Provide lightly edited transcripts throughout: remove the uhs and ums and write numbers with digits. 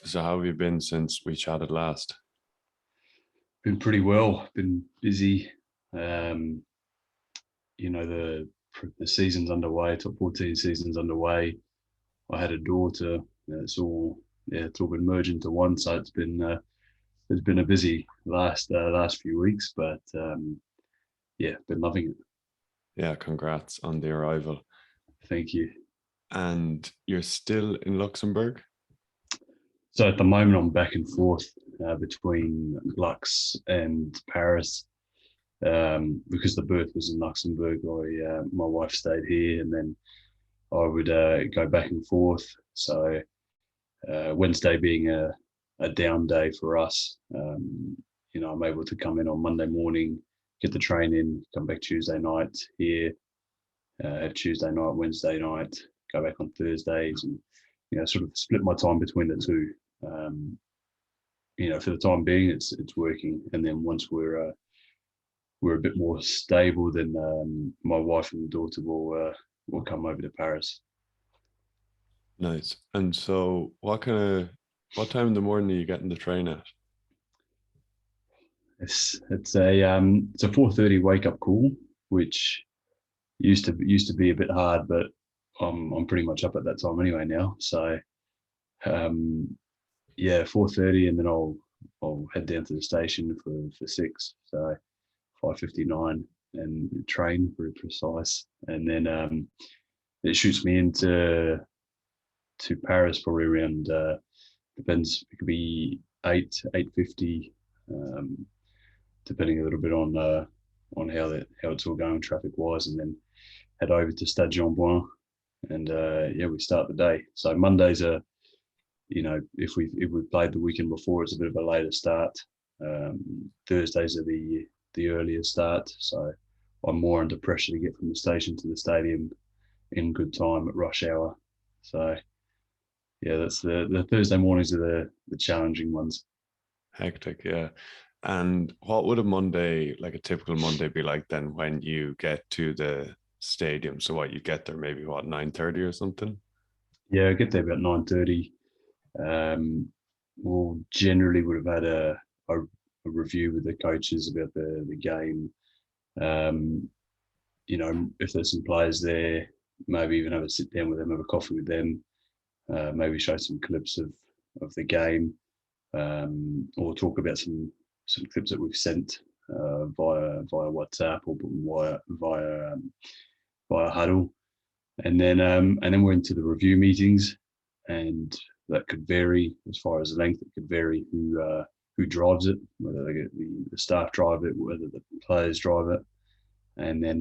So how have you been since we chatted last? Been pretty well. Been busy. Um, the season's underway. Top 14 season's underway. I had a daughter. It's all been merged into one. So it's been a busy last few weeks, but yeah, been loving it. Yeah, congrats on the arrival. Thank you. And you're still in Luxembourg? So at the moment, I'm back and forth between Lux and Paris. Because the birth was in Luxembourg, my wife stayed here, and then I would go back and forth. So Wednesday being a down day for us, I'm able to come in on Monday morning, get the train in, come back Tuesday night here, have Tuesday night, Wednesday night, go back on Thursdays, and sort of split my time between the two. Um, for the time being, it's working, and then once we're a bit more stable, then my wife and daughter will come over to Paris. Nice. And so what time in the morning are you getting the train at? It's a 4:30 wake up call, which used to be a bit hard, but I'm pretty much up at that time anyway now. So um, yeah, 4:30, and then I'll head down to the station for 6. So 5:59 and train very precise, and then it shoots me into to Paris probably around depends, it could be 8:50, um, depending a little bit on how it's all going traffic wise, and then head over to Stade Jean and yeah, we start the day. So Mondays are, if we played the weekend before, it's a bit of a later start. Thursdays are the earlier start, so I'm more under pressure to get from the station to the stadium in good time at rush hour. So yeah, that's the Thursday mornings are the challenging ones. Hectic, yeah. And what would a Monday, like a typical Monday, be like then when you get to the stadium? So what you get there maybe what 9:30 or something? Yeah, I get there about 9:30. Um, we'll generally would have had a review with the coaches about the game. Um, if there's some players there, maybe even have a sit down with them, have a coffee with them, maybe show some clips of the game, or talk about some clips that we've sent via WhatsApp or via Huddle, and then we're into the review meetings, and that could vary as far as the length. It could vary who drives it, whether they get the staff drive it, whether the players drive it, and then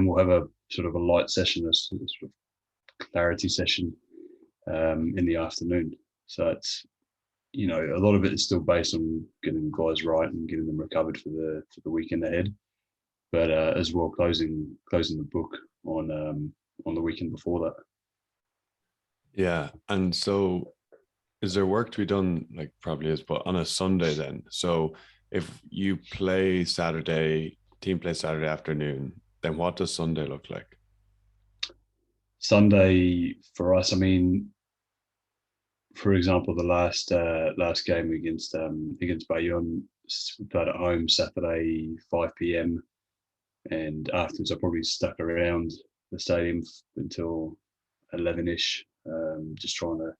we'll have a sort of a light session, a sort of clarity session in the afternoon. So it's a lot of it is still based on getting guys right and getting them recovered for the weekend ahead, but as well closing the book on the weekend before that. Yeah. And so is there work to be done? Like probably is, but on a Sunday then. So if you play Saturday, team play Saturday afternoon, then what does Sunday look like? Sunday for us, I mean, for example, the last game against Bayonne, we played at home Saturday 5 p.m. and afterwards I probably stuck around the stadium until 11ish, just trying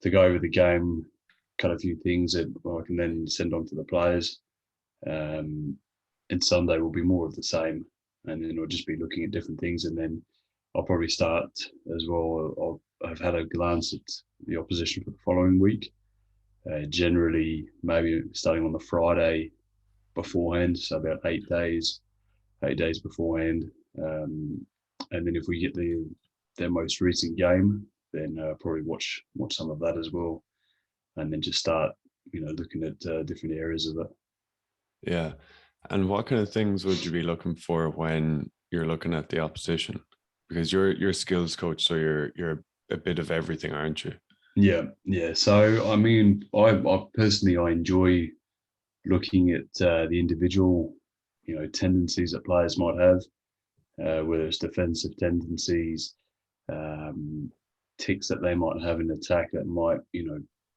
to go over the game, cut a few things that I can then send on to the players. Um, and Sunday will be more of the same, and then I'll just be looking at different things, and then I'll probably start as well. I've had a glance at the opposition for the following week. Generally, maybe starting on the Friday beforehand, so about 8 days beforehand. Um, and then if we get their most recent game, then probably watch some of that as well, and then just start looking at different areas of it. Yeah. And what kind of things would you be looking for when you're looking at the opposition? Because you're a skills coach, so you're a bit of everything, aren't you? Yeah, yeah. So I mean, I personally I enjoy looking at the individual, tendencies that players might have, whether it's defensive tendencies, um, ticks that they might have in attack that might,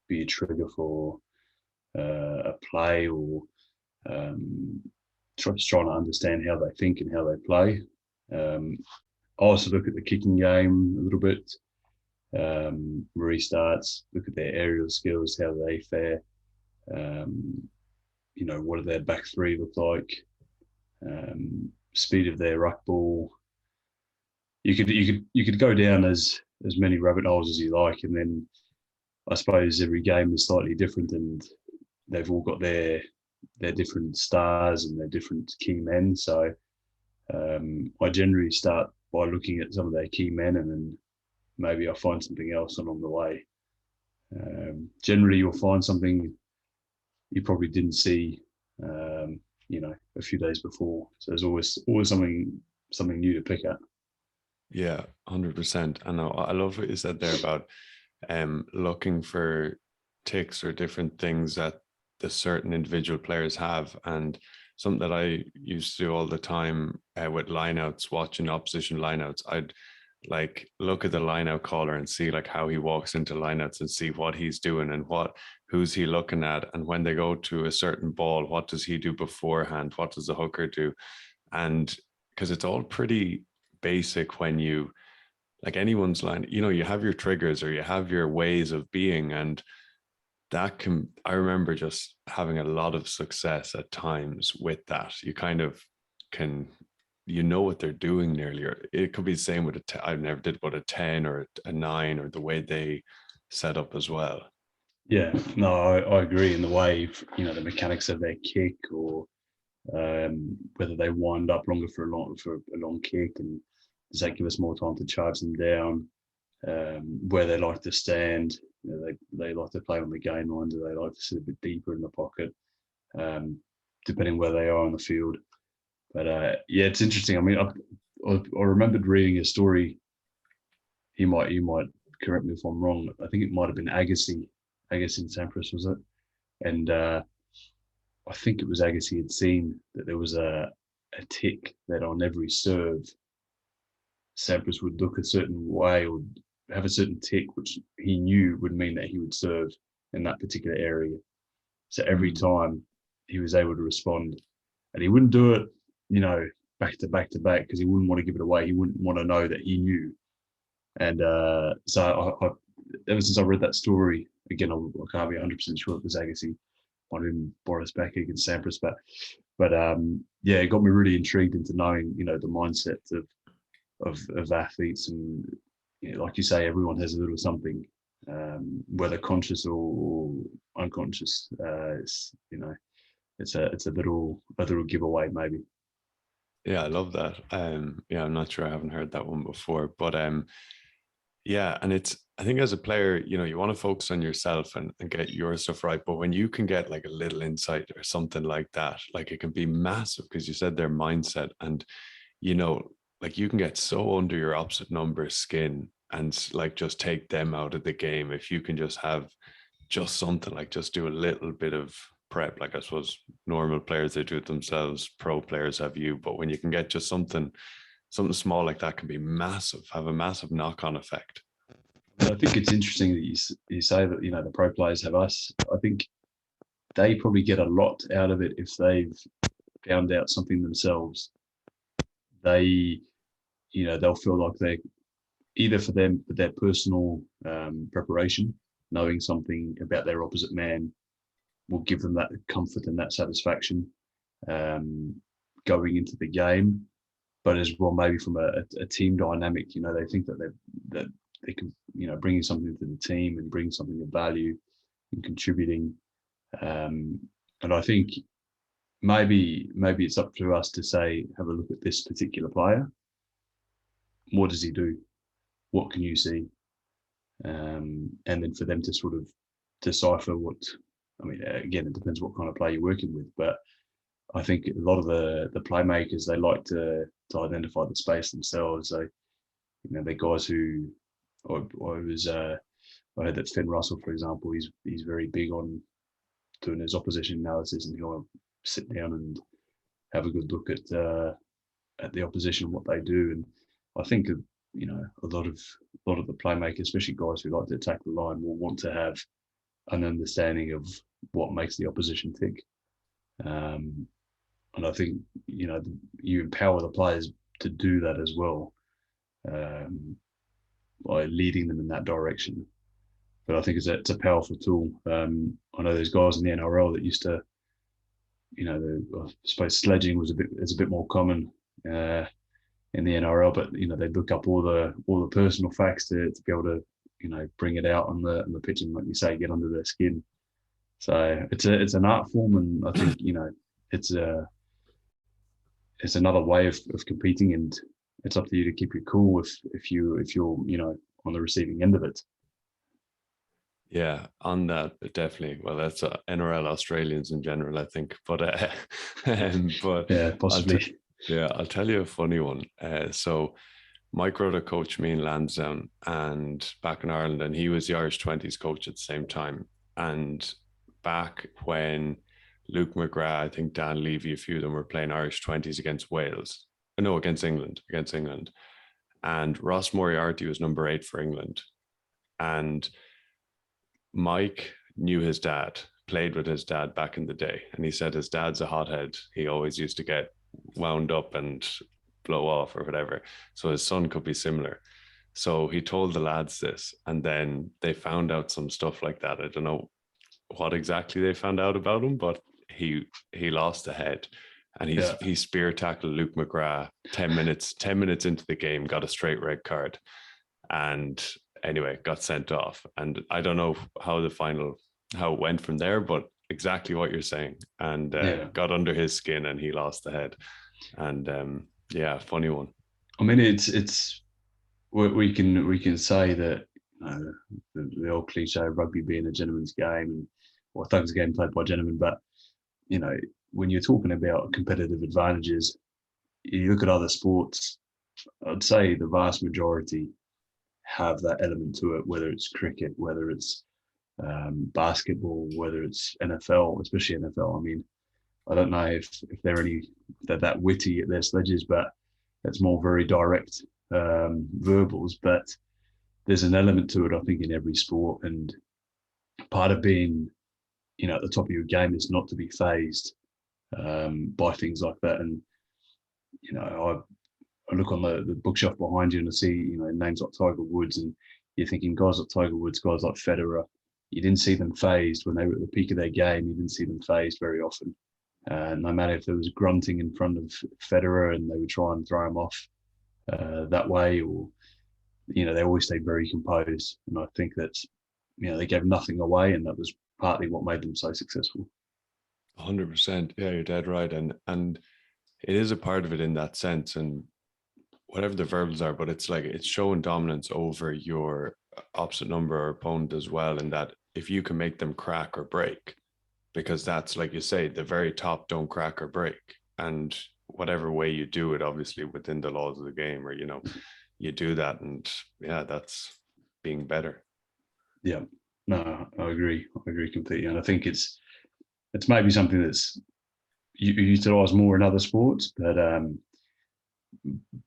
be a trigger for a play, or um, trying to understand how they think and how they play. I also look at the kicking game a little bit, restarts, look at their aerial skills, how they fare. What do their back three look like? Speed of their ruck ball. You could go down as many rabbit holes as you like, and then I suppose every game is slightly different, and they've all got their different stars and their different key men. So I generally start by looking at some of their key men, and then maybe I'll find something else along the way. Generally, you'll find something you probably didn't see, a few days before. So there's always something new to pick at. Yeah, 100%. And I love what you said there about looking for ticks or different things that the certain individual players have. And something that I used to do all the time with lineouts, watching opposition lineouts, I'd like look at the lineout caller and see like how he walks into lineouts and see what he's doing and who's he looking at, and when they go to a certain ball, what does he do beforehand, what does the hooker do. And because it's all pretty basic when you like anyone's line, you have your triggers or you have your ways of being, and that can, I remember just having a lot of success at times with that. You kind of can, what they're doing nearly, or it could be the same with I never did, but a 10 or a 9, or the way they set up as well. Yeah, no, I agree in the way, the mechanics of their kick, or whether they wind up longer for a long kick, and does that give us more time to charge them down? Where they like to stand, they like to play on the game line. Do they like to sit a bit deeper in the pocket? Depending where they are on the field. But yeah, it's interesting. I mean, I remembered reading a story. You might correct me if I'm wrong. I think it might have been Agassi in Sampras, was it? And I think it was Agassi had seen that there was a tick that on every serve, Sampras would look a certain way or have a certain tick, which he knew would mean that he would serve in that particular area. So every time he was able to respond, and he wouldn't do it, back to back to back, because he wouldn't want to give it away. He wouldn't want to know that he knew. And so ever since I read that story, again, I can't be 100% sure it was Agassi on him, Boris Becker against Sampras, but yeah, it got me really intrigued into knowing, the mindset of athletes, and like you say, everyone has a little something, whether conscious or unconscious. It's a little giveaway maybe. Yeah, I love that. Yeah, I'm not sure, I haven't heard that one before, but yeah, and it's, I think as a player, you want to focus on yourself and get your stuff right. But when you can get like a little insight or something like that, like it can be massive, because you said their mindset, and you know, like you can get so under your opposite number's skin and like just take them out of the game if you can just have just something, like just do a little bit of prep. Like I suppose normal players, they do it themselves, pro players have you, but when you can get just something small like that, can be massive, have a massive knock-on effect. I think it's interesting that you say that the pro players have us. I think they probably get a lot out of it if they've found out something themselves. They they'll feel like they, either for them, their personal preparation, knowing something about their opposite man will give them that comfort and that satisfaction going into the game. But as well, maybe from a team dynamic, they think that they can, bring something to the team and bring something of value and contributing. And I think maybe it's up to us to say, have a look at this particular player. What does he do? What can you see? And then for them to sort of decipher what. I mean, again, it depends what kind of player you're working with, but I think a lot of the playmakers, they like to identify the space themselves. So they're guys who I heard that Finn Russell, for example, he's very big on doing his opposition analysis, and he'll sit down and have a good look at the opposition, what they do. And I think a lot of the playmakers, especially guys who like to attack the line, will want to have an understanding of what makes the opposition tick. And I think, you empower the players to do that as well, by leading them in that direction. But I think it's a powerful tool. I know there's guys in the NRL that used to, I suppose sledging is a bit more common in the NRL, but they look up all the personal facts to be able to bring it out on the pitch and, like you say, get under their skin. So it's an art form, and I think it's another way of competing, and it's up to you to keep your cool if you're on the receiving end of it. Yeah, on that, definitely. Well, that's NRL Australians in general, I think. But Yeah, I'll possibly. yeah, I'll tell you a funny one. So Mike Rudder coached me in Lansdowne and back in Ireland, and he was the Irish 20s coach at the same time. And back when Luke McGrath, I think Dan Levy, a few of them were playing Irish 20s against Wales. No, against England. And Ross Moriarty was number 8 for England. And Mike knew his dad, played with his dad back in the day. And he said his dad's a hothead. He always used to get wound up and blow off or whatever. So his son could be similar. So he told the lads this, and then they found out some stuff like that. I don't know what exactly they found out about him, but he lost a head, and Yeah. he spear tackled Luke McGrath 10 minutes into the game, got a straight red card, and anyway got sent off. And I don't know how it went from there, but exactly what you're saying, and Yeah. got under his skin, and he lost the head. And yeah, funny one. I mean, it's we can say that the old cliche of rugby being a gentleman's game, or thugs game played by gentlemen. But when you're talking about competitive advantages, you look at other sports. I'd say the vast majority have that element to it, whether it's cricket, whether it's basketball, whether it's NFL, especially NFL. I mean, I don't know if they're that witty at their sledges, but it's more very direct verbals. But there's an element to it, I think, in every sport, and part of being, at the top of your game is not to be phased by things like that. And I look on the bookshelf behind you and I see names like Tiger Woods, and you're thinking guys like Tiger Woods, guys like Federer, you didn't see them phased when they were at the peak of their game. You didn't see them phased very often. No matter if there was grunting in front of Federer and they would try and throw him off that way, or they always stayed very composed. And I think that they gave nothing away, and that was partly what made them so successful. 100%. Yeah, you're dead right. And it is a part of it in that sense, and whatever the verbals are, but it's like it's showing dominance over your opposite number or opponent as well, in that if you can make them crack or break, because that's, like you say, the very top don't crack or break. And whatever way you do it, obviously within the laws of the game, or you do that, and yeah, that's being better. Yeah, no, I agree completely, and I think it's maybe something that's utilised more in other sports, but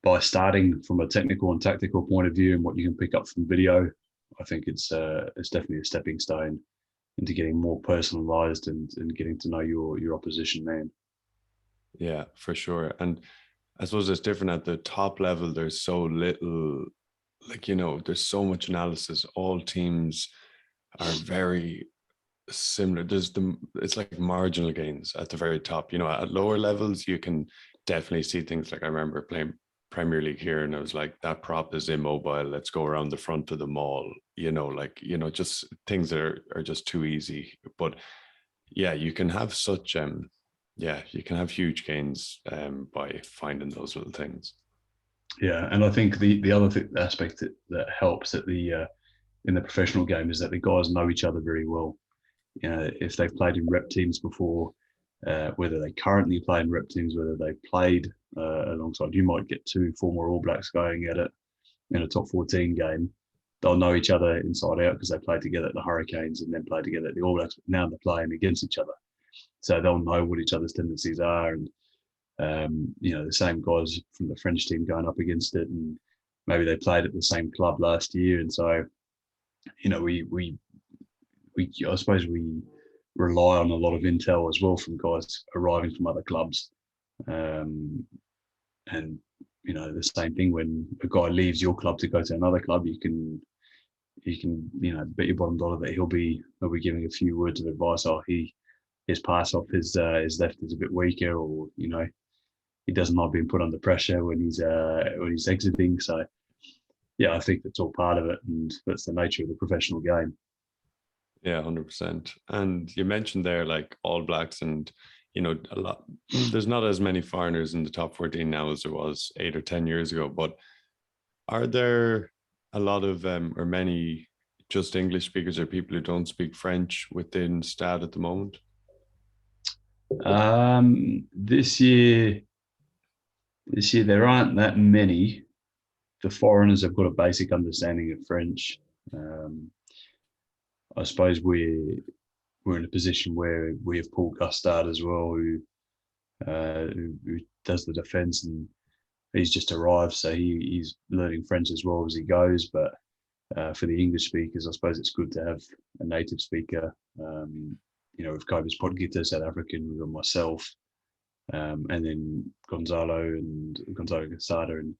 by starting from a technical and tactical point of view and what you can pick up from video, I think it's definitely a stepping stone into getting more personalised and getting to know your opposition man. Yeah, for sure. And I suppose it's different at the top level. There's so little, like, there's so much analysis. All teams are very similar. It's like marginal gains at the very top. At lower levels, you can definitely see things like, I remember playing Premier League here, and I was like, that prop is immobile. Let's go around the front of the mall. Just things that are just too easy. But yeah, you can have such you can have huge gains by finding those little things. Yeah, and I think the other aspect that helps at the in the professional game is that the guys know each other very well. If they've played in rep teams before, whether they currently play in rep teams, whether they've played alongside, you might get two former All Blacks going at it in a top 14 game. They'll know each other inside out because they played together at the Hurricanes and then played together at the All Blacks. But now they're playing against each other, so they'll know what each other's tendencies are. And the same guys from the French team going up against it, and maybe they played at the same club last year, and so we I suppose we rely on a lot of intel as well from guys arriving from other clubs. And the same thing when a guy leaves your club to go to another club, you can bet your bottom dollar that he'll be giving a few words of advice. Oh, his pass off his left is a bit weaker, or he doesn't like being put under pressure when he's exiting. So yeah, I think that's all part of it, and that's the nature of the professional game. Yeah, 100%. And you mentioned there like All Blacks, and a lot. There's not as many foreigners in the top 14 now as there was 8 or 10 years ago. But are there a lot of or many just English speakers or people who don't speak French within Stad at the moment? This year there aren't that many. The foreigners have got a basic understanding of French. I suppose we're in a position where we have Paul Gustard as well, who does the defence, and he's just arrived, so he's learning French as well as he goes. But for the English speakers, I suppose it's good to have a native speaker. With Cobus Podgita, South African, we've got myself, and then Gonzalo Casada and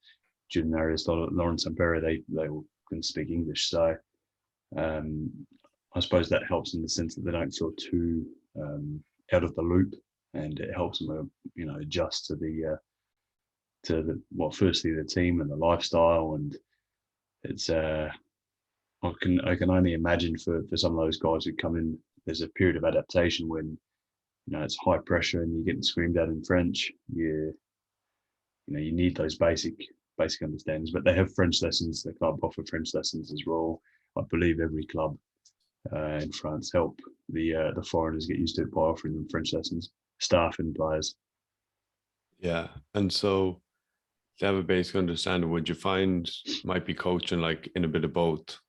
Julian Arias, Lawrence Ampera, they all can speak English. So I suppose that helps in the sense that they don't feel too out of the loop, and it helps them, adjust to firstly the team and the lifestyle. And it's I can only imagine for some of those guys who come in, there's a period of adaptation when it's high pressure and you're getting screamed at in French. You need those basic understandings. But they have French lessons. The club offer French lessons as well. I believe every club in France help the foreigners get used to it by offering them French lessons, staff and players. Yeah. And so to have a basic understanding, would you find might be coaching like in a bit of both?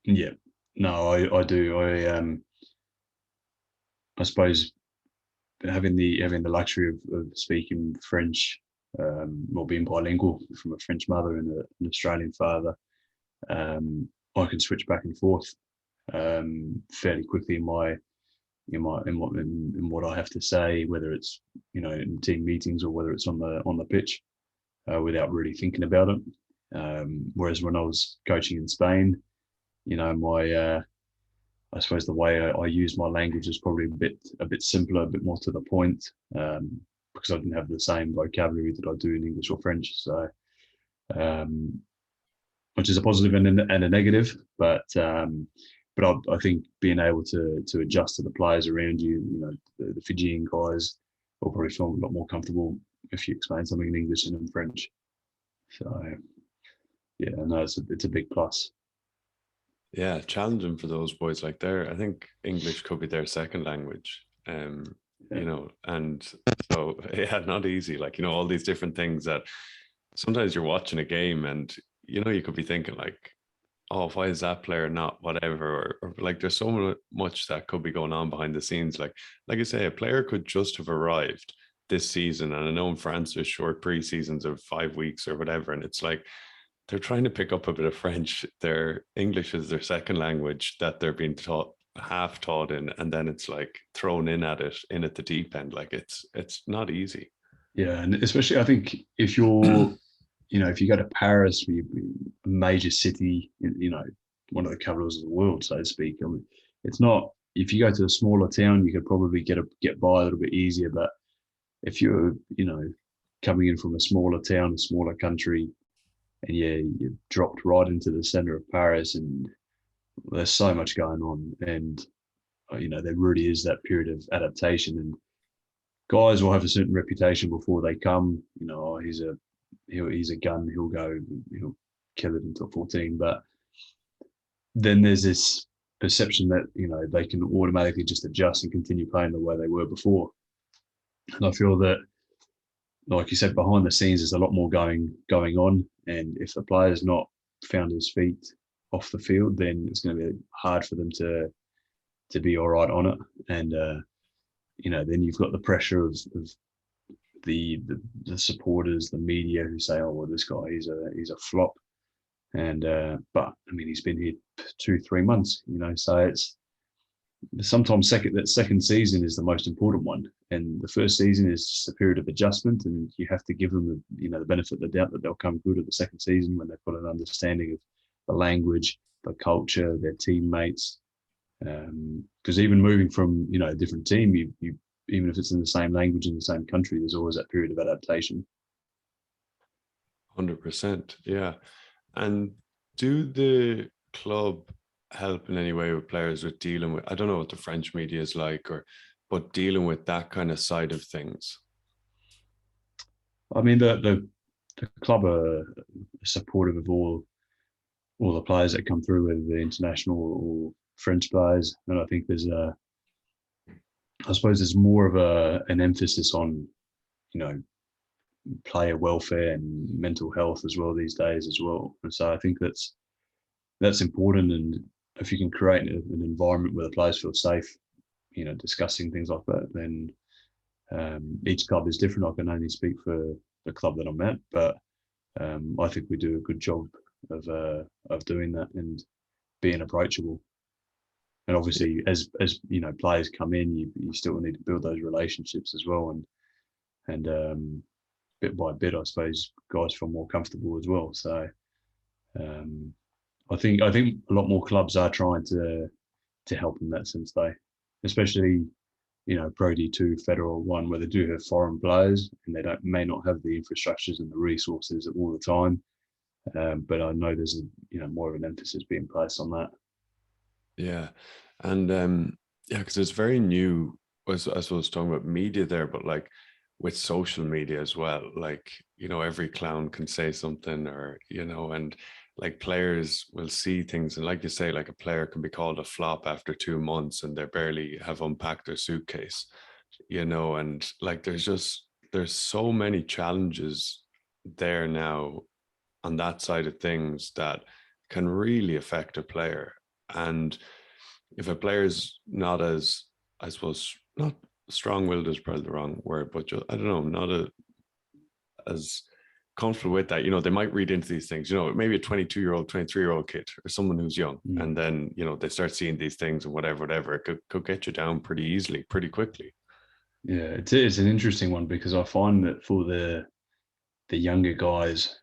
Yeah. No, I do. I suppose having the luxury of speaking French, or being bilingual from a French mother and an Australian father, I can switch back and forth fairly quickly in what I have to say, whether it's in team meetings or whether it's on the pitch, without really thinking about it. Whereas when I was coaching in Spain, my I suppose the way I use my language is probably a bit simpler, a bit more to the point, because I didn't have the same vocabulary that I do in English or French. So, which is a positive and a negative, but I think being able to adjust to the players around you, the Fijian guys will probably feel a lot more comfortable if you explain something in English and in French. So, yeah, no, it's a big plus. Yeah, challenging for those boys. Like I think English could be their second language. And so yeah, not easy. Like, all these different things that sometimes you're watching a game and you could be thinking like, oh, why is that player not whatever? Or like there's so much that could be going on behind the scenes. Like I say, a player could just have arrived this season. And I know in France there's short pre-seasons of 5 weeks or whatever. And it's like they're trying to pick up a bit of French. Their English is their second language that they're being half taught in, and then it's like thrown in at the deep end. Like it's not easy. Yeah, and especially I think if if you go to Paris, a major city, one of the capitals of the world, so to speak. I mean, it's not. If you go to a smaller town, you could probably get by a little bit easier. But if you're, coming in from a smaller town, a smaller country, and yeah, you're dropped right into the center of Paris, and there's so much going on, and there really is that period of adaptation. And guys will have a certain reputation before they come. He's a gun. He'll kill it until 14. But then there's this perception that they can automatically just adjust and continue playing the way they were before. And I feel that, like you said, behind the scenes, there's a lot more going on. And if the player's not found his feet off the field, then it's going to be hard for them to be all right on it. And then you've got the pressure of the supporters, the media, who say, "Oh, well, this guy, he's a flop." And but I mean, he's been here 2-3 months, so it's sometimes that second season is the most important one, and the first season is just a period of adjustment, and you have to give them the benefit of the doubt that they'll come good at the second season when they've got an understanding of the language, the culture, their teammates. Because even moving from a different team, you even if it's in the same language in the same country, there's always that period of adaptation. 100%. Yeah. And do the club help in any way with players with dealing with, I don't know what the French media is like, but dealing with that kind of side of things? I mean, the club are supportive of all the players that come through, whether they're international or French players. And I think I suppose there's more of an emphasis on, you know, player welfare and mental health as well these days as well. And so I think that's important. And if you can create an environment where the players feel safe, discussing things like that, then each club is different. I can only speak for the club that I'm at, but I think we do a good job of doing that and being approachable. And obviously, as players come in, you still need to build those relationships as well, and bit by bit, I suppose guys feel more comfortable as well. So um, I think a lot more clubs are trying to help in that sense, though, especially Pro D2, Federal One, where they do have foreign players and they may not have the infrastructures and the resources all the time. But I know there's more of an emphasis being placed on that. Yeah. And yeah, because it's very new, I suppose, talking about media there, but like with social media as well, like, every clown can say something or, and like players will see things. And like you say, like a player can be called a flop after 2 months and they barely have unpacked their suitcase, and like there's so many challenges there now on that side of things that can really affect a player. And if a player's not as, I suppose, not strong-willed is probably the wrong word, but just, I don't know, not as comfortable with that, they might read into these things, maybe a 22-year-old, 23-year-old kid or someone who's young. Mm. And then, they start seeing these things and whatever, it could get you down pretty easily, pretty quickly. Yeah, it's an interesting one because I find that for the younger guys,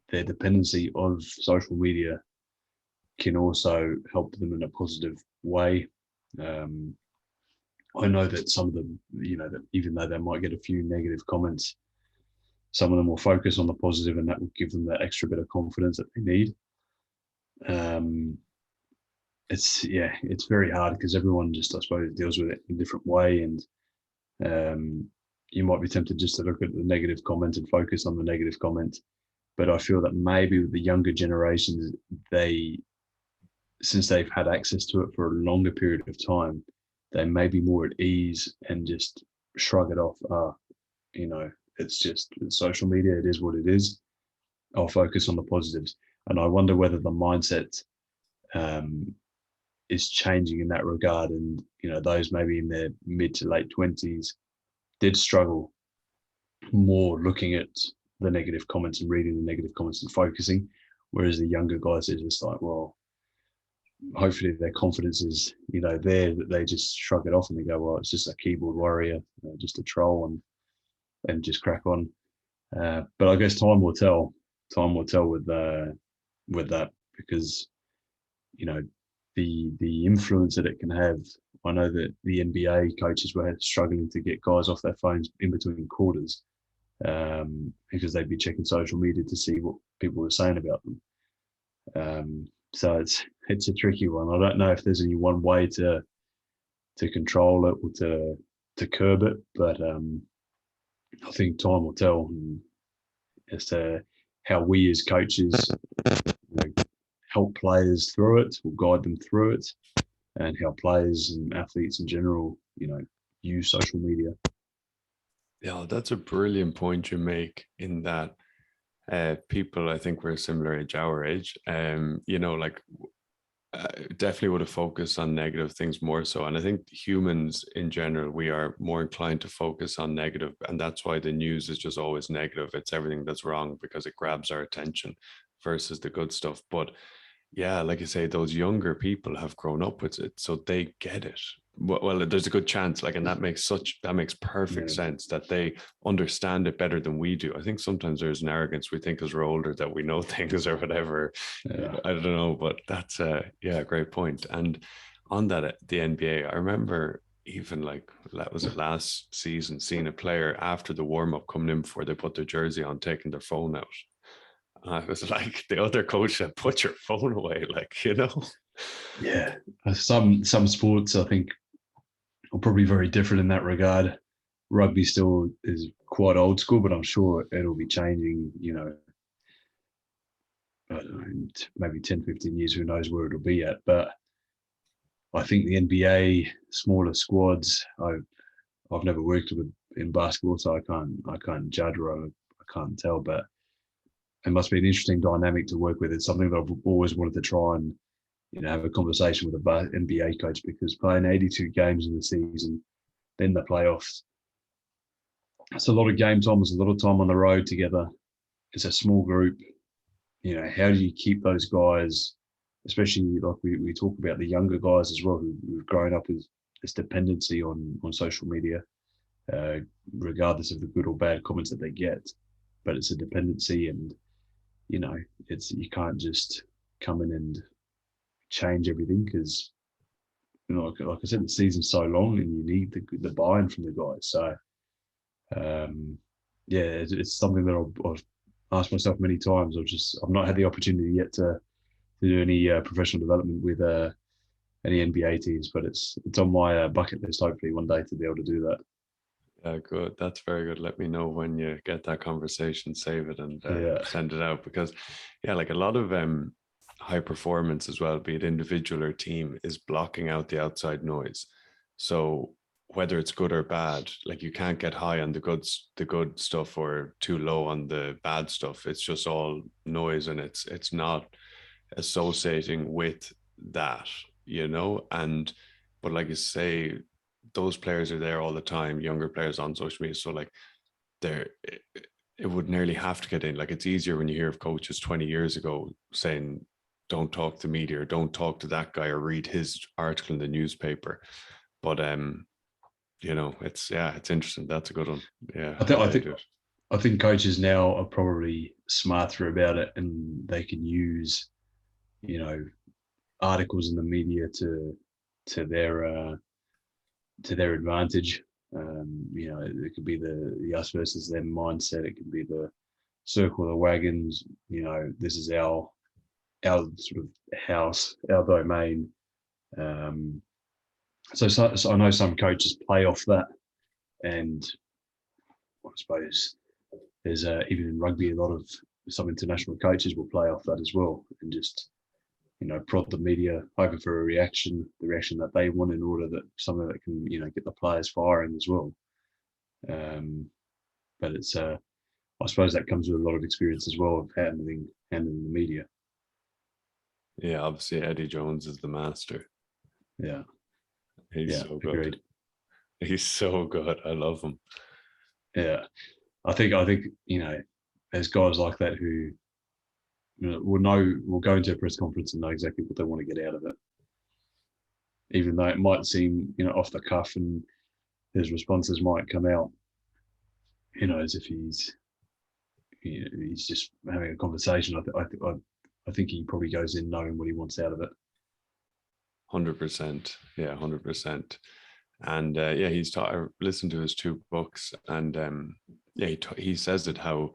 their dependency of social media can also help them in a positive way. Um, I know that some of them, that even though they might get a few negative comments, some of them will focus on the positive, and that will give them that extra bit of confidence that they need. Um, it's very hard because everyone just, I suppose, deals with it in a different way, and you might be tempted just to look at the negative comment and focus on the negative comment. But I feel that maybe with the younger generations, since they've had access to it for a longer period of time, they may be more at ease and just shrug it off. It's social media. It is what it is. I'll focus on the positives. And I wonder whether the mindset um, is changing in that regard. And, those maybe in their mid to late 20s did struggle more looking at the negative comments and reading the negative comments and focusing. Whereas the younger guys are just like, well, hopefully their confidence is, there, that they just shrug it off and they go, well, it's just a keyboard warrior, just a troll, and just crack on. But I guess time will tell. Time will tell with that, because the influence that it can have. I know that the NBA coaches were struggling to get guys off their phones in between quarters, because they'd be checking social media to see what people were saying about them. So it's a tricky one. I don't know if there's any one way to control it or to curb it, but I think time will tell as to how we as coaches help players through it, or guide them through it, and how players and athletes in general, use social media. Yeah, that's a brilliant point you make, in that people, I think we're similar age, our age, like definitely would have focused on negative things more so. And I think humans in general, we are more inclined to focus on negative, and that's why the news is just always negative. It's everything that's wrong because it grabs our attention. versus the good stuff. But yeah, like you say, those younger people have grown up with it, so they get it. Well, there's a good chance, like, and that makes perfect Yeah, sense that they understand it better than we do. I think sometimes there's an arrogance. We think as we're older that we know things or whatever. yeah, I don't know, but that's yeah, a great point. And on that, the NBA, I remember even like that was it last season, seeing a player after the warm up coming in before they put their jersey on, taking their phone out. I was like, the other coach said, put your phone away, like, you know? yeah. Some sports I think are probably very different in that regard. Rugby still is quite old school, but I'm sure it'll be changing. I don't know, maybe 10, 15 years, who knows where it'll be at. But I think the NBA, smaller squads, I've never worked with in basketball, so I can't judge or I can't tell. But it must be an interesting dynamic to work with. It's something that I've always wanted to try and have a conversation with a NBA coach, because playing 82 games in the season, then the playoffs, it's a lot of game time. It's a lot of time on the road together. It's a small group. How do you keep those guys, especially like we talk about the younger guys as well, who've grown up with this dependency on social media, regardless of the good or bad comments that they get. But it's a dependency, and it's you can't just come in and change everything, because like I said, the season's so long, and you need the buy-in from the guys. So yeah, it's something that I've asked myself many times. I've not had the opportunity yet to do any professional development with any NBA teams, but it's on my bucket list. Hopefully, one day to be able to do that. Yeah, good. That's very good. Let me know when you get that conversation, save it and Yeah, send it out, because yeah, like a lot of high performance as well, be it individual or team, is blocking out the outside noise. So whether it's good or bad, like you can't get high on the good stuff or too low on the bad stuff. It's just all noise, and it's not associating with that, and but like you say, those players are there all the time, younger players on social media. So like they're it would nearly have to get in. Like it's easier when you hear of coaches 20 years ago saying, don't talk to media or don't talk to that guy or read his article in the newspaper. But it's interesting. That's a good one. Yeah, I how think I they think do it. I think coaches now are probably smarter about it, and they can use articles in the media to their to their advantage. It could be the us versus them mindset. It could be the circle the wagons. This is our sort of house, our domain. Um, so I know some coaches play off that, and I suppose there's even in rugby, a lot of some international coaches will play off that as well, and just prod the media, hoping for the reaction that they want, in order that something that can get the players firing as well. Um, but it's I suppose that comes with a lot of experience as well of handling the media. Yeah, obviously Eddie Jones is the master. Yeah, He's yeah, so good. agreed. He's so good. I love him. Yeah, I think there's guys like that who will go into a press conference and know exactly what they want to get out of it, even though it might seem off the cuff, and his responses might come out as if he's just having a conversation. I think he probably goes in knowing what he wants out of it. 100%. Yeah, 100%. And yeah, I listened to his two books, and yeah, he says it how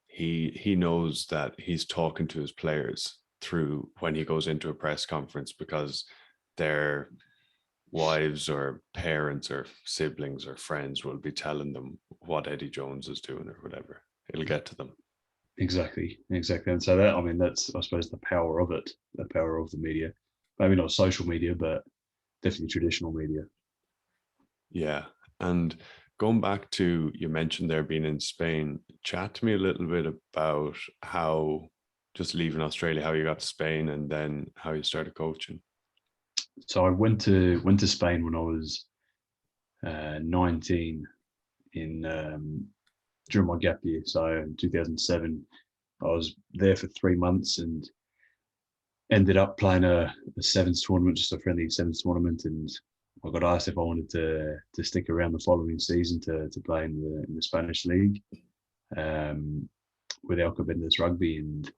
he knows that he's talking to his players through when he goes into a press conference, because their wives or parents or siblings or friends will be telling them what Eddie Jones is doing or whatever. It'll get to them. Exactly. And so that's I suppose the power of it, the power of the media. Maybe not social media, but definitely traditional media. Yeah. And going back to, you mentioned there being in Spain, chat to me a little bit about how, just leaving Australia, how you got to Spain and then how you started coaching. So I went to Spain when I was 19 in during my gap year. So in 2007, I was there for 3 months and ended up playing a sevens tournament, just a friendly sevens tournament, and I got asked if I wanted to stick around the following season to play in the Spanish league with Alcobendas Rugby, and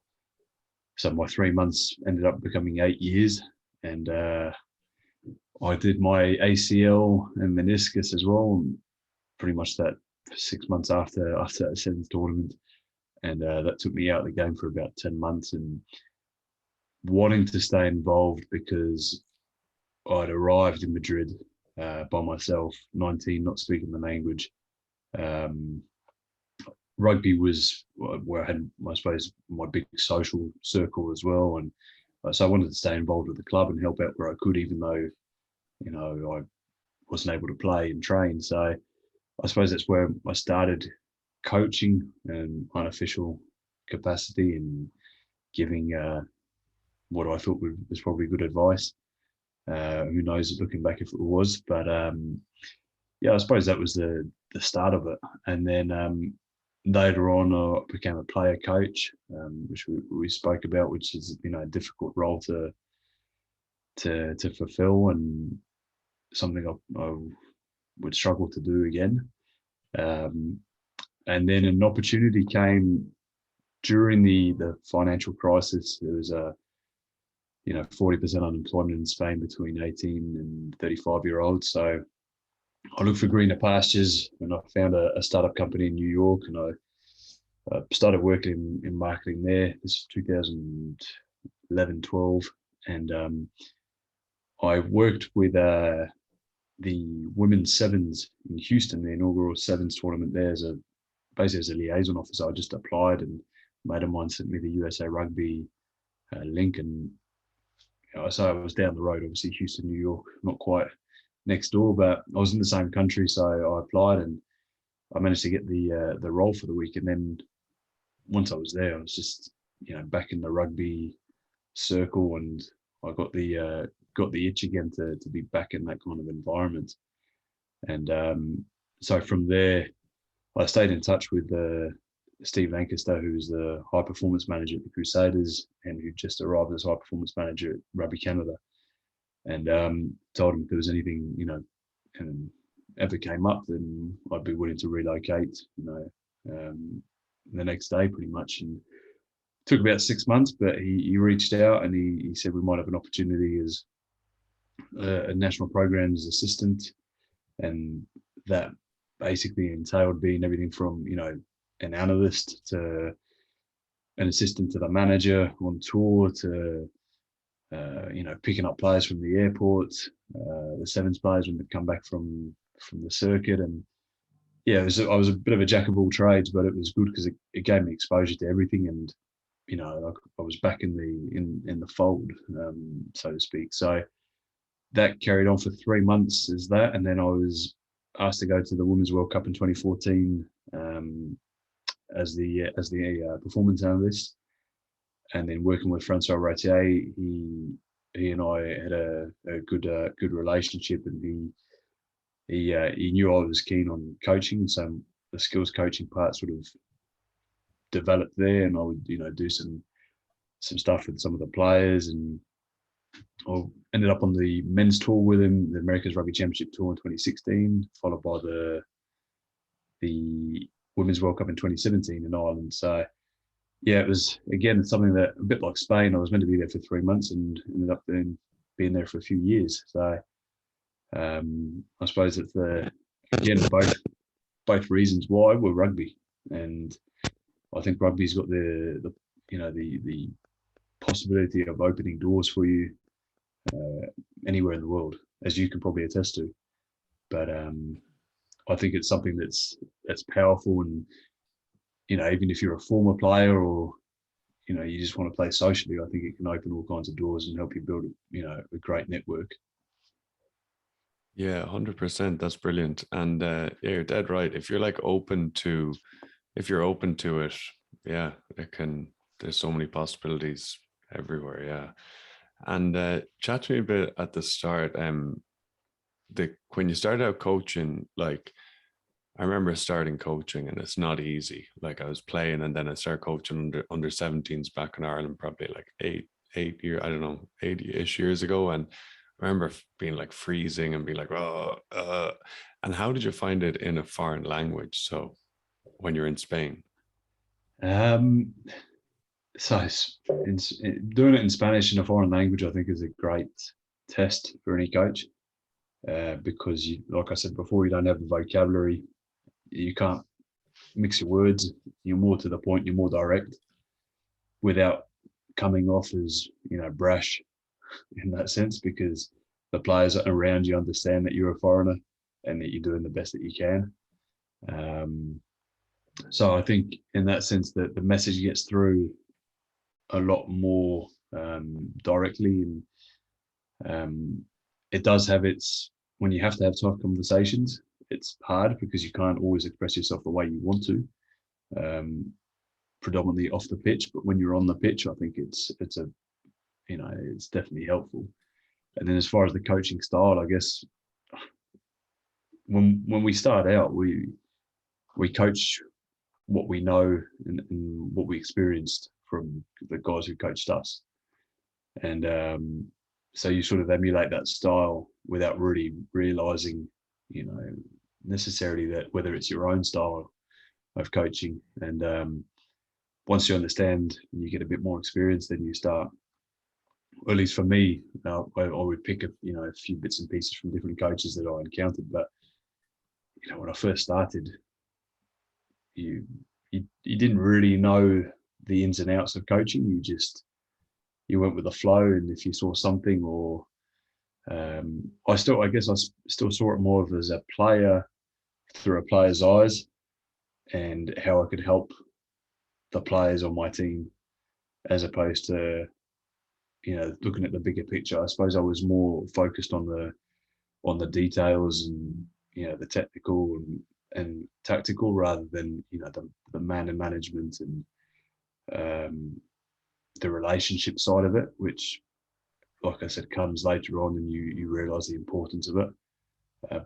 so my 3 months ended up becoming 8 years, and I did my ACL and meniscus as well, pretty much that 6 months after that sevens tournament, and that took me out of the game for about 10 months, and wanting to stay involved because I'd arrived in Madrid by myself, 19, not speaking the language. Um, Rugby was where I had, I suppose, my big social circle as well, and so I wanted to stay involved with the club and help out where I could, even though I wasn't able to play and train. So I suppose that's where I started coaching in unofficial capacity and giving what I thought was probably good advice. Who knows, looking back, if it was, but yeah, I suppose that was the start of it. And then later on, I became a player coach, which we spoke about, which is a difficult role to fulfill, and something I would struggle to do again. And then an opportunity came during the financial crisis. There was a 40% unemployment in Spain between 18 and 35-year-olds. So I looked for greener pastures, and I found a startup company in New York, and I started working in marketing there. This is 2011, 12, and I worked with the women's sevens in Houston, the inaugural sevens tournament there, basically as a liaison officer. I just applied, and a mate of mine sent me the USA Rugby link, and so I was down the road, obviously Houston, New York, not quite next door, but I was in the same country, so I applied and I managed to get the role for the week. And then once I was there, I was just back in the rugby circle, and I got the itch again to be back in that kind of environment. And so from there, I stayed in touch with Steve Lancaster, who's the high performance manager at the Crusaders, and who just arrived as high performance manager at Rugby Canada. And told him if there was anything ever came up, then I'd be willing to relocate. The next day, pretty much. And it took about 6 months, but he reached out and he said we might have an opportunity as a national programs assistant, and that basically entailed being everything from an analyst to an assistant to the manager on tour to picking up players from the airport, the sevens players when they come back from the circuit. And yeah, I was a bit of a jack of all trades, but it was good because it gave me exposure to everything, and I was back in the fold, so to speak. So that carried on for 3 months as that, and then I was asked to go to the Women's World Cup in 2014 as the performance analyst, and then working with Francois Ratier. He and I had a good relationship, and he knew I was keen on coaching, so the skills coaching part sort of developed there, and I would do some stuff with some of the players, and I ended up on the men's tour with him, the America's Rugby Championship tour in 2016, followed by the Women's World Cup in 2017 in Ireland. So yeah, it was again something that, a bit like Spain, I was meant to be there for 3 months and ended up being there for a few years. So I suppose it's again both reasons why were rugby, and I think rugby's got the possibility of opening doors for you anywhere in the world, as you can probably attest to. But I think it's something that's powerful, and even if you're a former player or you just want to play socially, I think it can open all kinds of doors and help you build a great network. Yeah, 100%. That's brilliant. And yeah, you're dead right. If you're open to it, yeah, there's so many possibilities everywhere. Yeah. And chat to me a bit at the start. When you started out coaching, I remember starting coaching, and it's not easy. Like I was playing, and then I started coaching under 17s back in Ireland, probably like 8 year, I don't know, 80-ish years ago. And I remember being like freezing and being like, oh, and how did you find it in a foreign language? So when you're in Spain, Um, so doing it in Spanish in a foreign language, I think, is a great test for any coach, because you, like I said before, you don't have the vocabulary. You can't mix your words. You're more to the point. You're more direct without coming off as, brash in that sense, because the players around you understand that you're a foreigner and that you're doing the best that you can. Um, so I think in that sense that the message gets through a lot more directly, and um, it does have its, when you have to have tough conversations, it's hard because you can't always express yourself the way you want to, um, predominantly off the pitch. But when you're on the pitch, I think it's a, it's definitely helpful. And then as far as the coaching style, I guess when we start out, we coach what we know, and what we experienced from the guys who coached us, and so you sort of emulate that style without really realizing, you know, necessarily that whether it's your own style of coaching. And once you understand and you get a bit more experience, then you start, or at least for me, I would pick a few bits and pieces from different coaches that I encountered. But when I first started, you you didn't really know the ins and outs of coaching. You went with the flow, and if you saw something, or I guess I still saw it more of as a player, through a player's eyes, and how I could help the players on my team, as opposed to looking at the bigger picture. I suppose I was more focused on the details, and the technical and tactical, rather than the man and management, and um, the relationship side of it, which, like I said, comes later on, and you realize the importance of it.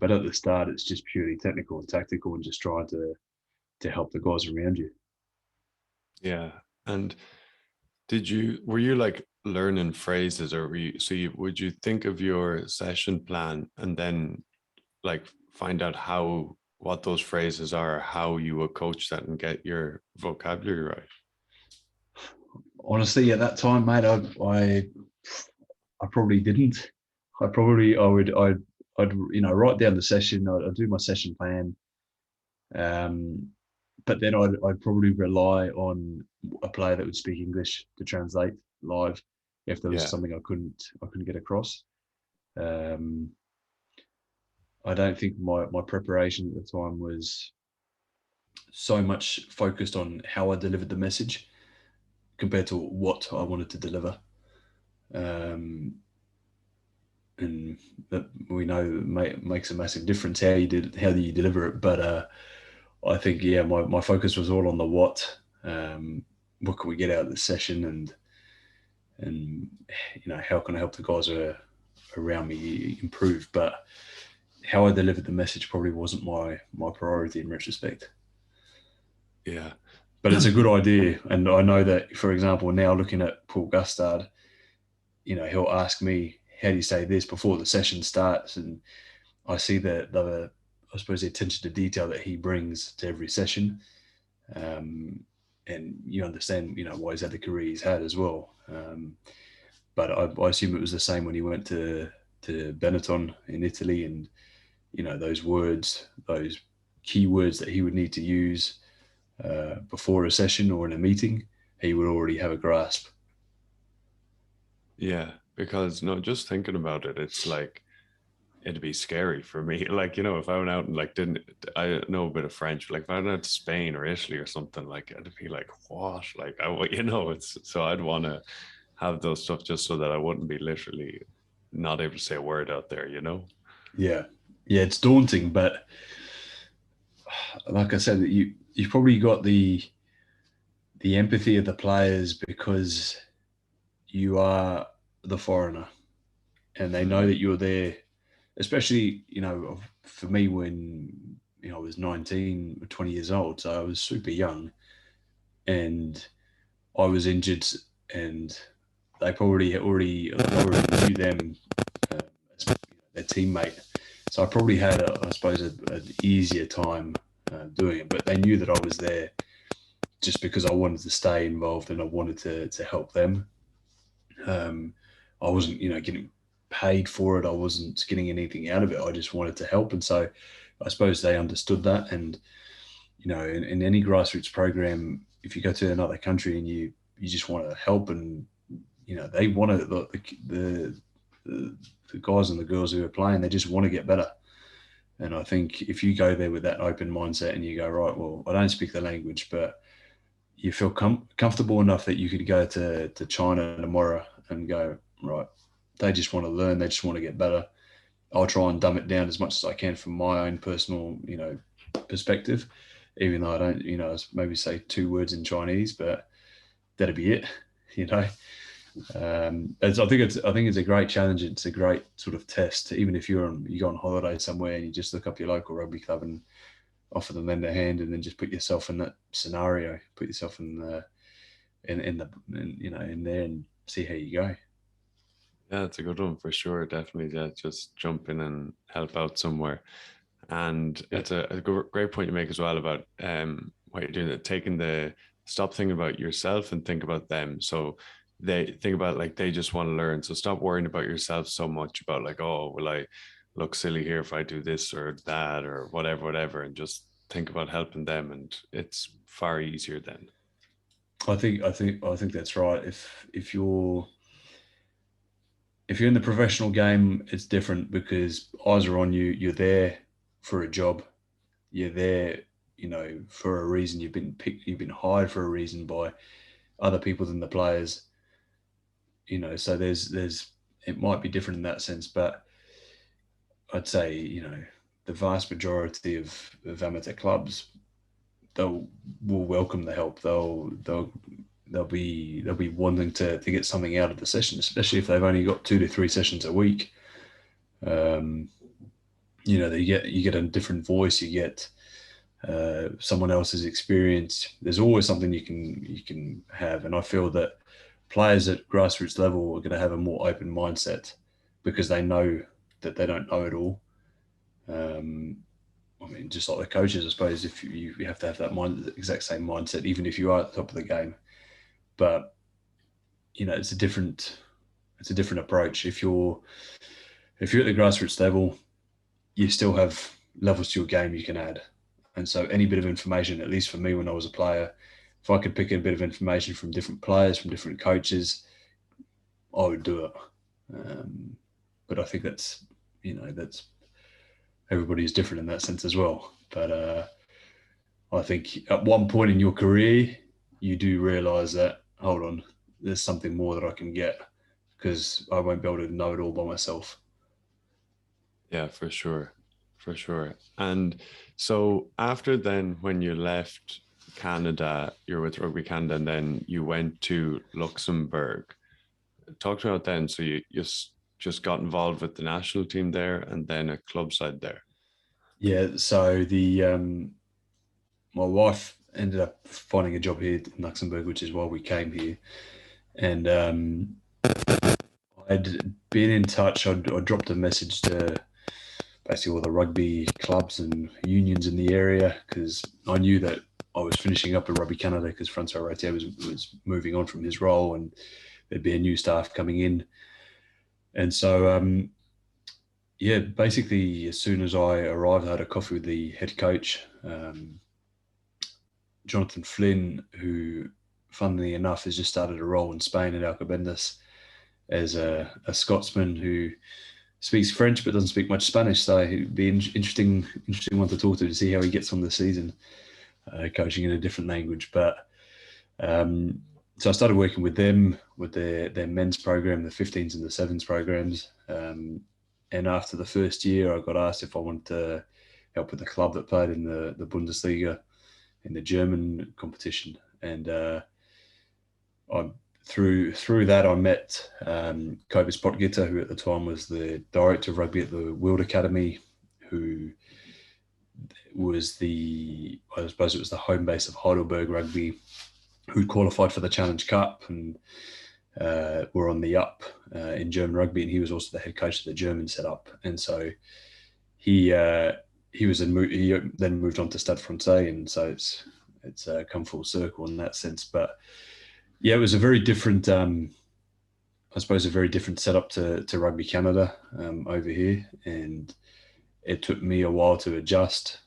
But at the start, it's just purely technical and tactical, and just trying to help the guys around you. yeah. And were you like learning phrases, or would you think of your session plan and then like find out what those phrases are, how you will coach that and get your vocabulary right? Honestly, at that time, mate, I probably didn't. I'd write down the session. I'd do my session plan, um, but then I'd probably rely on a player that would speak English to translate live if there was Yeah. something I couldn't get across. Um, I don't think my preparation at the time was so much focused on how I delivered the message compared to what I wanted to deliver. Um, and that we know makes a massive difference how you deliver it. But I think, yeah, my focus was all on the what can we get out of the session, and how can I help the guys around me improve. But how I delivered the message probably wasn't my priority in retrospect. Yeah. But it's a good idea, and I know that, for example, now looking at Paul Gustard, he'll ask me, how do you say this before the session starts, and I see I suppose the attention to detail that he brings to every session, and you understand, why he's had the career he's had as well. But I assume it was the same when he went to Benetton in Italy, and those words, those key words that he would need to use before a session or in a meeting, he would already have a grasp. Yeah, because no, just thinking about it, it's like it'd be scary for me. Like, if I went out and like didn't, I know a bit of French, but like if I went out to Spain or Italy or something, like I'd be like, what? Like it's so I'd want to have those stuff just so that I wouldn't be literally not able to say a word out there. Yeah, yeah, it's daunting, but like I said, you've probably got the empathy of the players because you are the foreigner, and they know Mm, that you're there. Especially, for me, when I was 19 or 20 years old, so I was super young, and I was injured, and they already knew them as their teammate. So I probably had, I suppose, an easier time doing it. But they knew that I was there just because I wanted to stay involved and I wanted to help them. Um, I wasn't, getting paid for it. I wasn't getting anything out of it. I just wanted to help, and so I suppose they understood that. And in any grassroots program, if you go to another country and you just want to help, and they want to the the guys and the girls who are playing, they just want to get better. And I think if you go there with that open mindset and you go, right, well, I don't speak the language, but you feel comfortable enough that you could go to China tomorrow and go, right, they just want to learn, they just want to get better. I'll try and dumb it down as much as I can from my own personal, perspective, even though I don't, maybe say 2 words in Chinese, but that'd be it, you know. I think it's a great challenge. It's a great sort of test. Even if you go on holiday somewhere and you just look up your local rugby club and offer them lend a hand, and then just put yourself in that scenario, put yourself in there and see how you go. Yeah, it's a good one for sure. Definitely, yeah, just jump in and help out somewhere. And Yeah, it's a great point you make as well about what you're doing, taking the stop thinking about yourself and think about them. So they think about like they just want to learn. So stop worrying about yourself so much about like, oh, will I look silly here if I do this or that or whatever, whatever, and just think about helping them. And it's far easier then. I think that's right. If you're in the professional game, it's different because eyes are on you. You're there for a job. You're there, for a reason. You've been picked. You've been hired for a reason by other people than the players. So there's it might be different in that sense, but I'd say the vast majority of amateur clubs, they'll will welcome the help. They'll be wanting to get something out of the session, especially if they've only got 2 to 3 sessions a week. Um, you get a different voice. You get someone else's experience. There's always something you can have, and I feel that players at grassroots level are going to have a more open mindset because they know that they don't know it all. Um, I mean, just like the coaches, I suppose, if you have to have that exact same mindset, even if you are at the top of the game. But it's a different approach. If you're at the grassroots level, you still have levels to your game you can add. And so any bit of information, at least for me when I was a player, if I could pick a bit of information from different players, from different coaches, I would do it. Um, but I think that's everybody is different in that sense as well. But I think at one point in your career, you do realize that, hold on, there's something more that I can get because I won't be able to know it all by myself. Yeah, for sure. For sure. And so after then, when you left Canada, you're with Rugby Canada, and then you went to Luxembourg. Talk about then. So you just got involved with the national team there and then a club side there. Yeah, so the my wife ended up finding a job here in Luxembourg, which is why we came here. And I'd been in touch. I dropped a message to basically all the rugby clubs and unions in the area because I knew that I was finishing up at Rugby Canada because Francois Rotier was moving on from his role and there'd be a new staff coming in. And so, yeah, basically, as soon as I arrived, I had a coffee with the head coach, Jonathan Flynn, who, funnily enough, has just started a role in Spain at Alcobendas as a Scotsman who speaks French but doesn't speak much Spanish. So it'd be interesting one to talk to see how he gets on this season, coaching in a different language. But um, so I started working with them with their men's program, the 15s and the sevens programs. And after the first year, I got asked if I wanted to help with the club that played in the Bundesliga in the German competition. And I through that I met Kobus Potgitter, who at the time was the director of rugby at the World Academy, who was I suppose it was the home base of Heidelberg Rugby, who qualified for the Challenge Cup and were on the up in German rugby, and he was also the head coach of the German setup. And so he he then moved on to Stade Francais, and so it's come full circle in that sense. But yeah, it was a very different, I suppose, a very different setup to Rugby Canada over here, and it took me a while to adjust.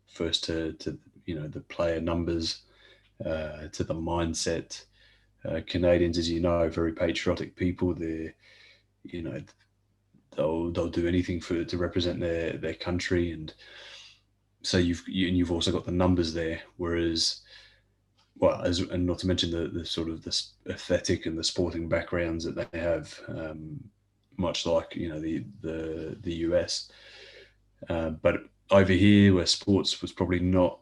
First to the player numbers, to the mindset. Canadians, as you know, are very patriotic people. They're you know they'll do anything to represent their country, and so you've also got the numbers there. Whereas, well, and not to mention the sort of the aesthetic and the sporting backgrounds that they have, much like the US. But over here, where sports was probably not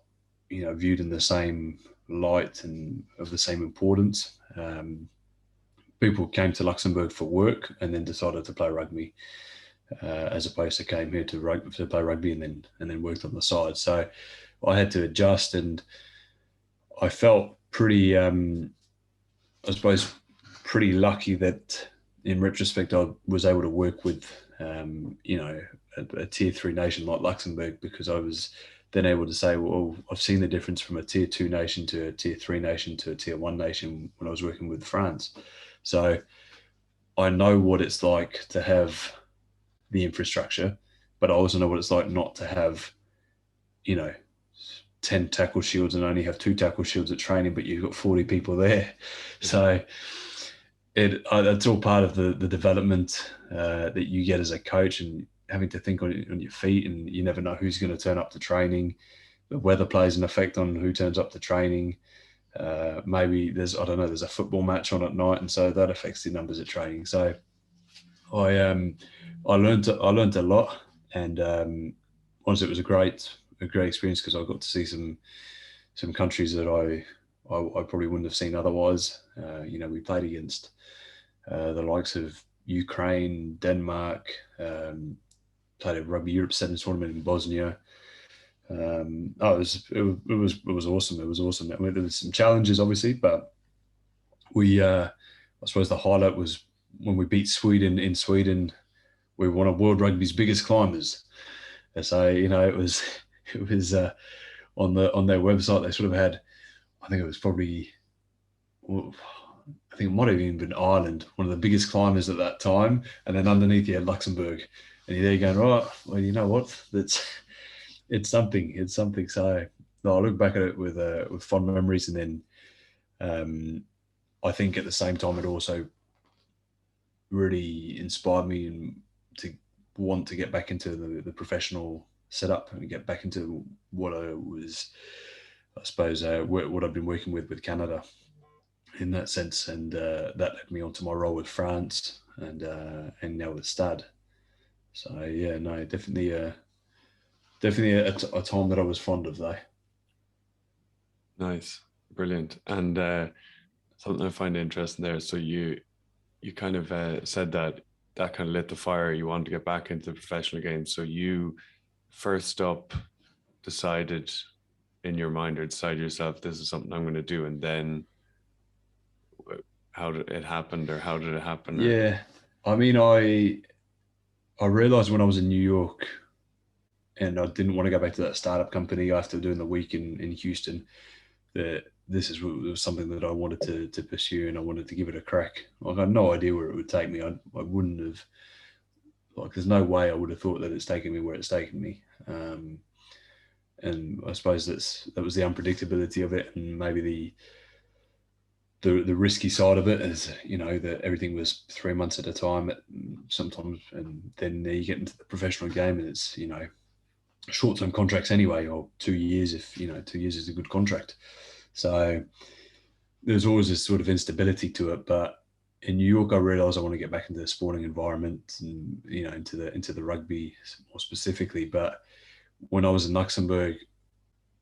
viewed in the same light and of the same importance. People came to Luxembourg for work and then decided to play rugby, as opposed to came here to play rugby and then worked on the side. So I had to adjust, and I felt pretty, I suppose, pretty lucky that in retrospect I was able to work with, a tier three nation like Luxembourg, because I was then able to say, well, I've seen the difference from a tier two nation to a tier three nation to a tier one nation when I was working with France. So I know what it's like to have the infrastructure, but I also know what it's like not to have, you know, 10 tackle shields and only have two tackle shields at training, but you've got 40 people there. Yeah. So it's all part of the development that you get as a coach, and having to think on your feet, and you never know who's going to turn up to training. The weather plays an effect on who turns up to training. Maybe there's a football match on at night, and so that affects the numbers at training. So I learned a lot, and honestly, it was a great experience, because I got to see some countries that I probably wouldn't have seen otherwise. We played against the likes of Ukraine, Denmark, played a Rugby Europe Sevens tournament in Bosnia. It was awesome. It was awesome. I mean, there was some challenges, obviously, but I suppose the highlight was when we beat Sweden in Sweden. We were one of World Rugby's biggest climbers. And so it was it was on their website. They sort of had, I think it was probably, I think it might have even been Ireland, one of the biggest climbers at that time, and then underneath you had Luxembourg, and you're there going, right, well, you know what, it's something. It's something. So no, I look back at it with fond memories, and then I think at the same time it also really inspired me to want to get back into the professional setup and get back into what I suppose, what I've been working with Canada in that sense, and that led me on to my role with France and now with Stad. So yeah, no, definitely a time that I was fond of though. Nice, brilliant. And something I find interesting there. So you kind of said that kind of lit the fire. You wanted to get back into the professional game. So you first up decided in your mind, or decided yourself, this is something I'm going to do, and then how did it happen, or how did it happen, or Yeah, I mean, I realized when I was in New York and I didn't want to go back to that startup company after doing the week in Houston, that was something that I wanted to pursue, and I wanted to give it a crack. Like, I had no idea where it would take me. I wouldn't have, like, there's no way I would have thought that it's taken me where it's taken me. And I suppose that was the unpredictability of it, and maybe the risky side of it is, that everything was 3 months at a time sometimes, and then you get into the professional game and it's, short-term contracts anyway, or 2 years, if 2 years is a good contract. So there's always this sort of instability to it. But in New York, I realized I want to get back into the sporting environment, and into the rugby more specifically. But when I was in Luxembourg,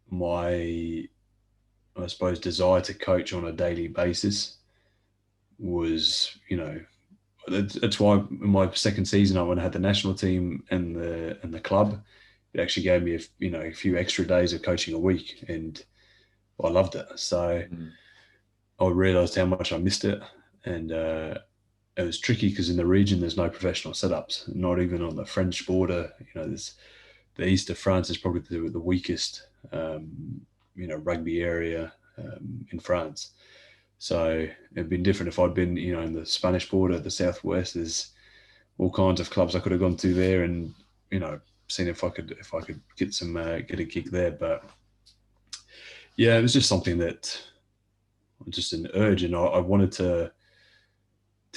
my, I suppose, desire to coach on a daily basis was, that's why in my second season, I went had the national team and the club, it actually gave me a few extra days of coaching a week, and I loved it. So Mm. I realised how much I missed it, and it was tricky because in the region there's no professional setups, not even on the French border. There's the east of France is probably the weakest, rugby area in France. So it'd been different if I'd been, in the Spanish border, the southwest. There's all kinds of clubs I could have gone to there, and seen if I could get a gig there. But yeah, it was just something that just an urge, and I wanted to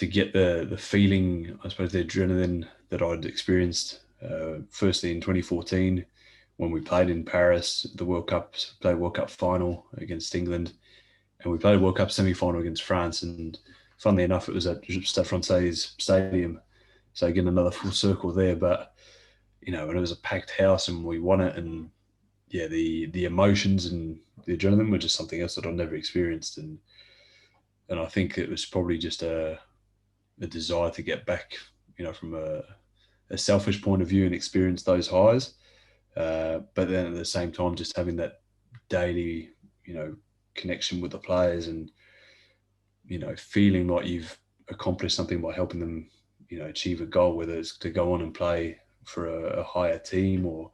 get the feeling, I suppose, the adrenaline that I'd experienced. Firstly in 2014 when we played in Paris, the World Cup, played World Cup final against England, and we played a World Cup semi-final against France. And funnily enough, it was at Stade Francais Stadium, so again another full circle there. But when it was a packed house and we won it, and yeah, the emotions and the adrenaline were just something else that I'd never experienced. And I think it was probably just a desire to get back, from a selfish point of view and experience those highs. But then at the same time, just having that daily, connection with the players, and feeling like you've accomplished something by helping them, achieve a goal, whether it's to go on and play for a higher team, or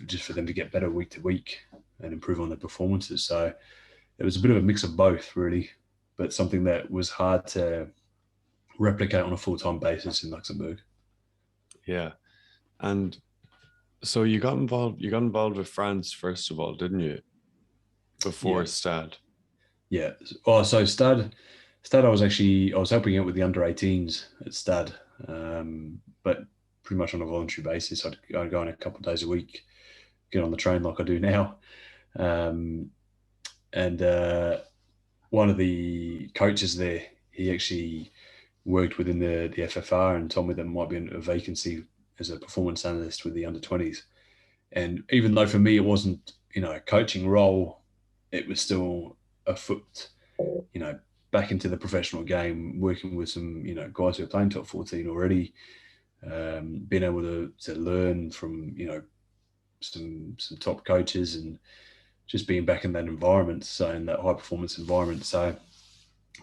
just for them to get better week to week and improve on their performances. So it was a bit of a mix of both, really, but something that was hard to replicate on a full time basis in Luxembourg. Yeah. And so you got involved with France first of all, didn't you? Yeah, Before Stad. yeah. Oh, so Stad, I was helping out with the under 18s at Stad, but pretty much on a voluntary basis. I'd go in a couple of days a week, get on the train like I do now, um, and one of the coaches there, he actually worked within the FFR and told me there might be a vacancy as a performance analyst with the under 20s. And even though for me it wasn't, a coaching role, it was still a foot, you know, back into the professional game, working with some, guys who are playing top 14 already, being able to learn from, some top coaches, and just being back in that environment, so in that high performance environment. So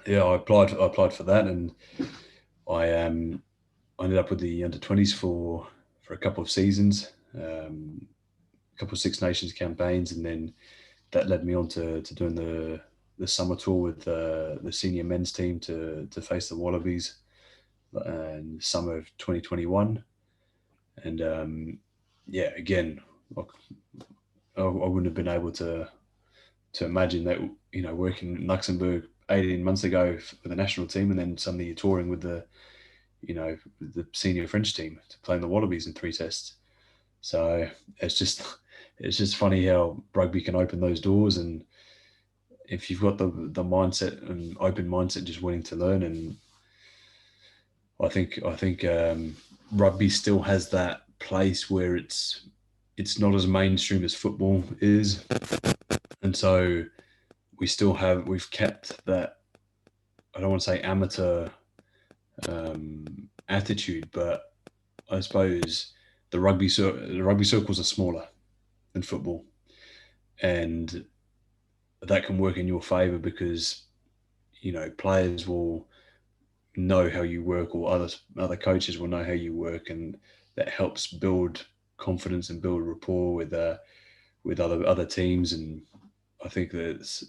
yeah, I applied for that, and I ended up with the under 20s for a couple of seasons, a couple of Six Nations campaigns, and then that led me on to doing the summer tour with the senior men's team to face the Wallabies in summer of 2021. And yeah, again, I wouldn't have been able to imagine that, working in Luxembourg 18 months ago with the national team, and then suddenly you're touring with the senior French team to play in the Wallabies in 3 tests. So it's just funny how rugby can open those doors, and if you've got the mindset and open mindset, just wanting to learn. And I think rugby still has that place where it's not as mainstream as football is, and so we've kept that, I don't want to say amateur attitude, but I suppose the rugby circles are smaller than football, and that can work in your favour because players will know how you work, or other coaches will know how you work, and that helps build confidence and build rapport with other teams. And I think that's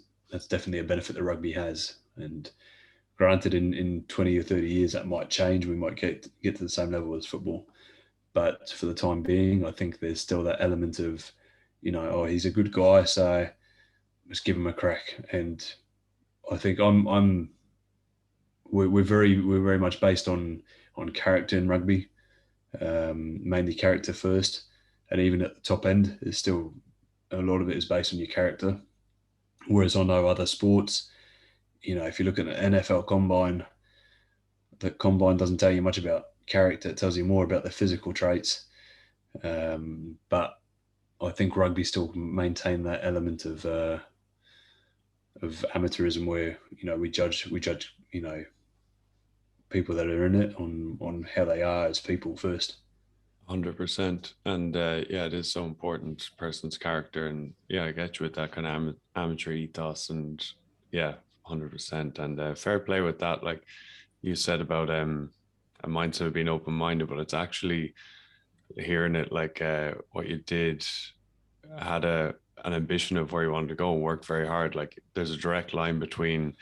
definitely a benefit that rugby has. And granted, in 20 or 30 years that might change. We might get to the same level as football, but for the time being, I think there's still that element of, oh, he's a good guy, so let's give him a crack. And I think we're very much based on character in rugby, mainly character first, and even at the top end, there's still a lot of it is based on your character. Whereas I know other sports, if you look at an NFL combine, the combine doesn't tell you much about character. It tells you more about the physical traits. But I think rugby still maintain that element of amateurism, where we judge people that are in it on how they are as people first. 100%. And yeah, it is so important, person's character. And yeah, I get you with that kind of amateur ethos. And yeah, 100%. And fair play with that. Like you said about a mindset of being open minded, but it's actually hearing it like what you did had an ambition of where you wanted to go and worked very hard. Like there's a direct line between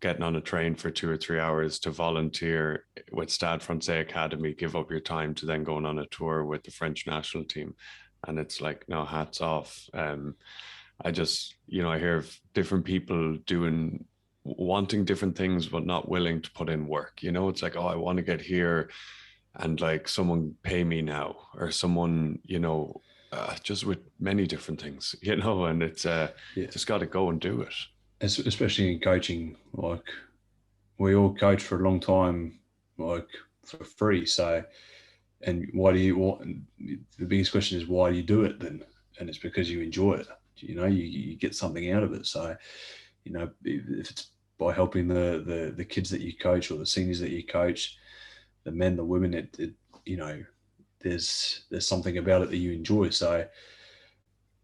getting on a train for 2 or 3 hours to volunteer with Stade Francais Academy, give up your time to then going on a tour with the French national team. And it's like, no, hats off. I just, I hear of different people doing, wanting different things, but not willing to put in work. It's like, oh, I want to get here and like someone pay me now or someone, just with many different things, and it's Yeah, just got to go and do it. especially in coaching. Like we all coach for a long time, like for free. So, and why do you want? The biggest question is why do you do it then? And it's because you enjoy it. You get something out of it. So, if it's by helping the kids that you coach or the seniors that you coach, the men, the women, it you know, there's something about it that you enjoy. So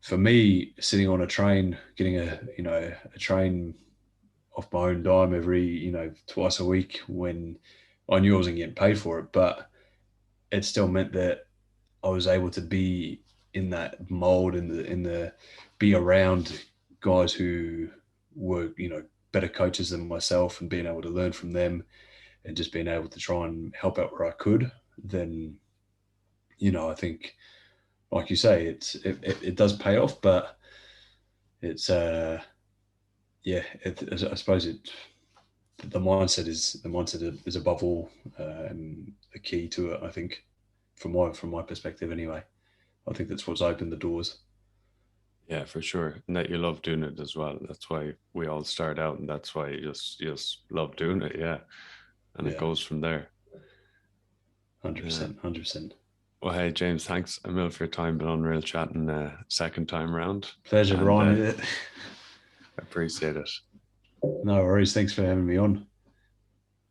for me, sitting on a train, getting a train off my own dime every twice a week when I knew I wasn't getting paid for it, but it still meant that I was able to be in that mold in the be around guys who were better coaches than myself and being able to learn from them and just being able to try and help out where I could. Then I think like you say, it does pay off, but it's yeah, I suppose the mindset is above all the key to it. I think from my perspective anyway. I think that's what's opened the doors. Yeah, for sure. And that you love doing it as well. That's why we all start out and that's why you just love doing it. Yeah. And it Yeah, goes from there. Yeah. 100%, 100%. Well, hey, James, thanks a mil for your time. Been unreal chatting second time round. Pleasure, And Ryan. appreciate it. No worries. Thanks for having me on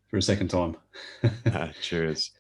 for a second time. Cheers.